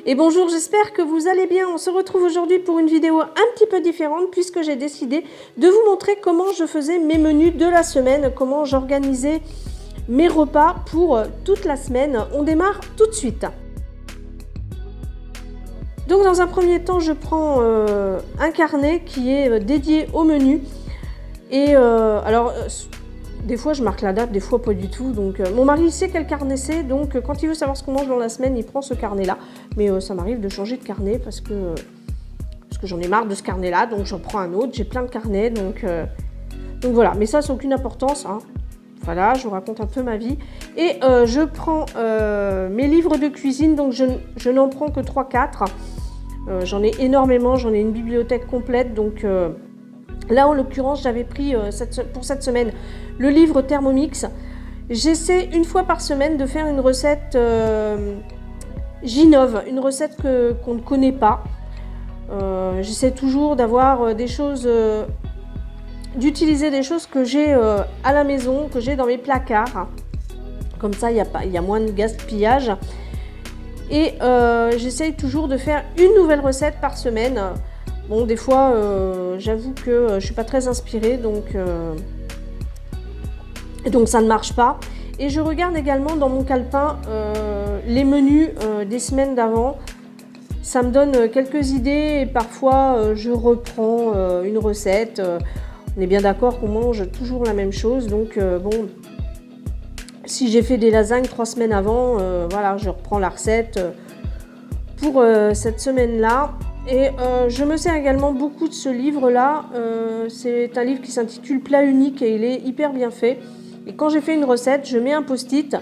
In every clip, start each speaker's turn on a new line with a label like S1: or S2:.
S1: Et bonjour, j'espère que vous allez bien. On se retrouve aujourd'hui pour une vidéo un petit peu différente puisque j'ai décidé de vous montrer comment je faisais mes menus de la semaine, comment j'organisais mes repas pour toute la semaine. On démarre tout de suite. Donc dans un premier temps, je prends un carnet qui est dédié au menu. Et des fois je marque la date, des fois pas du tout. Donc mon mari sait quel carnet c'est, donc quand il veut savoir ce qu'on mange dans la semaine, il prend ce carnet-là. Mais ça m'arrive de changer de carnet parce que j'en ai marre de ce carnet-là, donc j'en prends un autre. J'ai plein de carnets, donc voilà. Mais ça, c'est aucune importance, hein. Voilà, je vous raconte un peu ma vie. Et je prends mes livres de cuisine, donc je n'en prends que 3-4. J'en ai énormément, j'en ai une bibliothèque complète, donc... Là, en l'occurrence, j'avais pris pour cette semaine le livre Thermomix. J'essaie une fois par semaine de faire une recette j'innove, une recette qu'on ne connaît pas. J'essaie toujours d'avoir des choses, d'utiliser des choses que j'ai à la maison, que j'ai dans mes placards. Comme ça, il y a moins de gaspillage. Et j'essaie toujours de faire une nouvelle recette par semaine. Bon, des fois, j'avoue que je ne suis pas très inspirée, donc ça ne marche pas. Et je regarde également dans mon calepin les menus des semaines d'avant. Ça me donne quelques idées et parfois je reprends une recette. On est bien d'accord qu'on mange toujours la même chose, donc bon, si j'ai fait des lasagnes 3 semaines avant, voilà, je reprends la recette pour cette semaine-là. Et je me sers également beaucoup de ce livre-là. C'est un livre qui s'intitule Plat unique et il est hyper bien fait. Et quand j'ai fait une recette, je mets un post-it.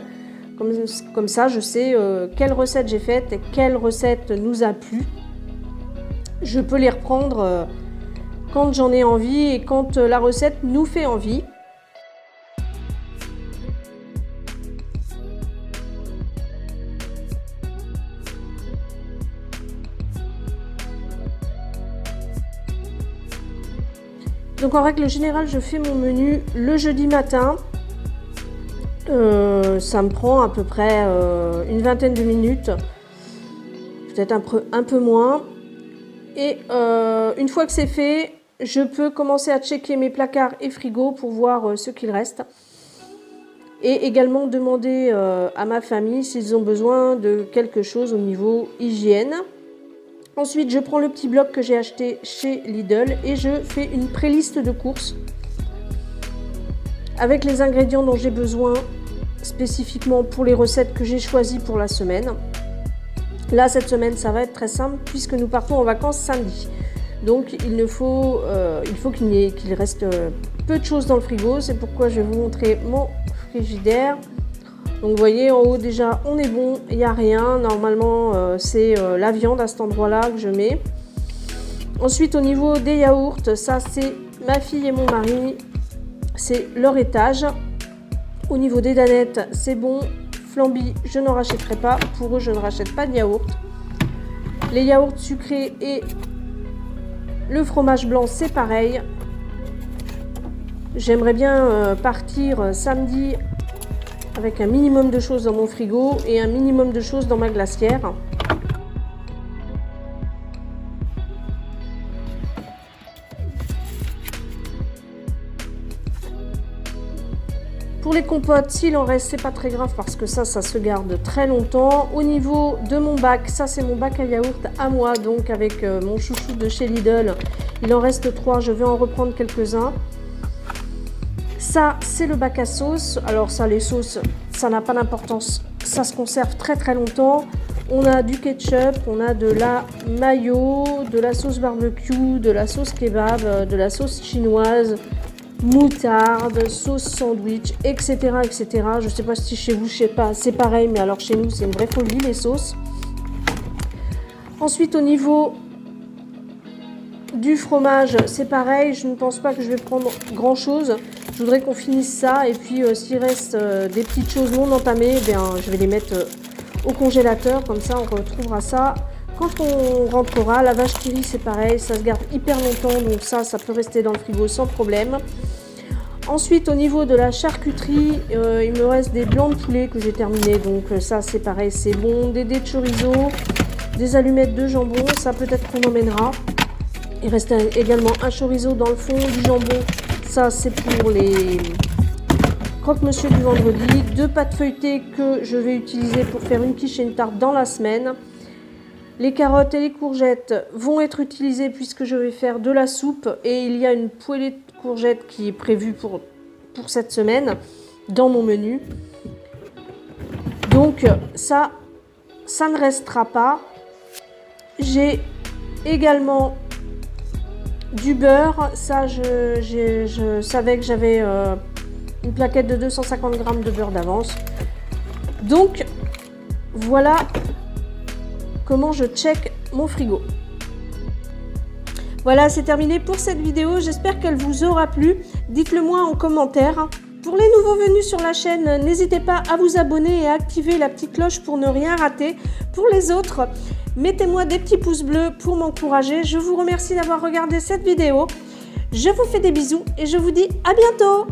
S1: Comme ça, je sais quelle recette j'ai faite et quelle recette nous a plu. Je peux les reprendre quand j'en ai envie et quand la recette nous fait envie. Donc en règle générale, je fais mon menu le jeudi matin. Ça me prend à peu près une vingtaine de minutes, peut-être un peu moins. Et une fois que c'est fait, je peux commencer à checker mes placards et frigos pour voir ce qu'il reste. Et également demander à ma famille s'ils ont besoin de quelque chose au niveau hygiène. Ensuite, je prends le petit bloc que j'ai acheté chez Lidl et je fais une pré-liste de courses avec les ingrédients dont j'ai besoin spécifiquement pour les recettes que j'ai choisies pour la semaine. Là, cette semaine, ça va être très simple puisque nous partons en vacances samedi. Donc, il faut qu'il reste peu de choses dans le frigo. C'est pourquoi je vais vous montrer mon frigidaire. Donc vous voyez, en haut déjà on est bon, il n'y a rien. Normalement c'est la viande à cet endroit-là que je mets. Ensuite au niveau des yaourts, ça c'est ma fille et mon mari, c'est leur étage. Au niveau des danettes, c'est bon. Flamby, je n'en rachèterai pas. Pour eux, je ne rachète pas de yaourt. Les yaourts sucrés et le fromage blanc, c'est pareil. J'aimerais bien partir samedi avec un minimum de choses dans mon frigo et un minimum de choses dans ma glacière. Pour les compotes, s'il en reste, c'est pas très grave parce que ça se garde très longtemps. Au niveau de mon bac, ça c'est mon bac à yaourt à moi, donc avec mon chouchou de chez Lidl. Il en reste 3, je vais en reprendre quelques-uns. Ça, c'est le bac à sauce. Alors ça, les sauces, ça n'a pas d'importance. Ça se conserve très très longtemps. On a du ketchup, on a de la mayo, de la sauce barbecue, de la sauce kebab, de la sauce chinoise, moutarde, sauce sandwich, etc. etc. Je ne sais pas si chez vous, je sais pas, c'est pareil, mais alors chez nous, c'est une vraie folie, les sauces. Ensuite, au niveau du fromage, c'est pareil. Je ne pense pas que je vais prendre grand-chose. Je voudrais qu'on finisse ça et puis s'il reste des petites choses non entamées, je vais les mettre au congélateur, comme ça on retrouvera ça quand on rentrera. La vache qui rit, c'est pareil, ça se garde hyper longtemps, donc ça peut rester dans le frigo sans problème. Ensuite, au niveau de la charcuterie, il me reste des blancs de poulet que j'ai terminés, donc ça c'est pareil, c'est bon. Des dés de chorizo, des allumettes de jambon, ça peut-être qu'on emmènera. Il reste également un chorizo dans le fond, du jambon, ça c'est pour les croque-monsieur du vendredi, 2 pâtes feuilletées que je vais utiliser pour faire une quiche et une tarte dans la semaine. Les carottes et les courgettes vont être utilisées puisque je vais faire de la soupe et il y a une poêlée de courgettes qui est prévue pour cette semaine dans mon menu. Donc ça ne restera pas. J'ai également du beurre. Ça, je savais que j'avais une plaquette de 250 g de beurre d'avance. Donc voilà comment je check mon frigo. Voilà, c'est terminé pour cette vidéo. J'espère qu'elle vous aura plu. Dites-le moi en commentaire. Pour les nouveaux venus sur la chaîne, n'hésitez pas à vous abonner et à activer la petite cloche pour ne rien rater. Pour les autres, mettez-moi des petits pouces bleus pour m'encourager. Je vous remercie d'avoir regardé cette vidéo. Je vous fais des bisous et je vous dis à bientôt.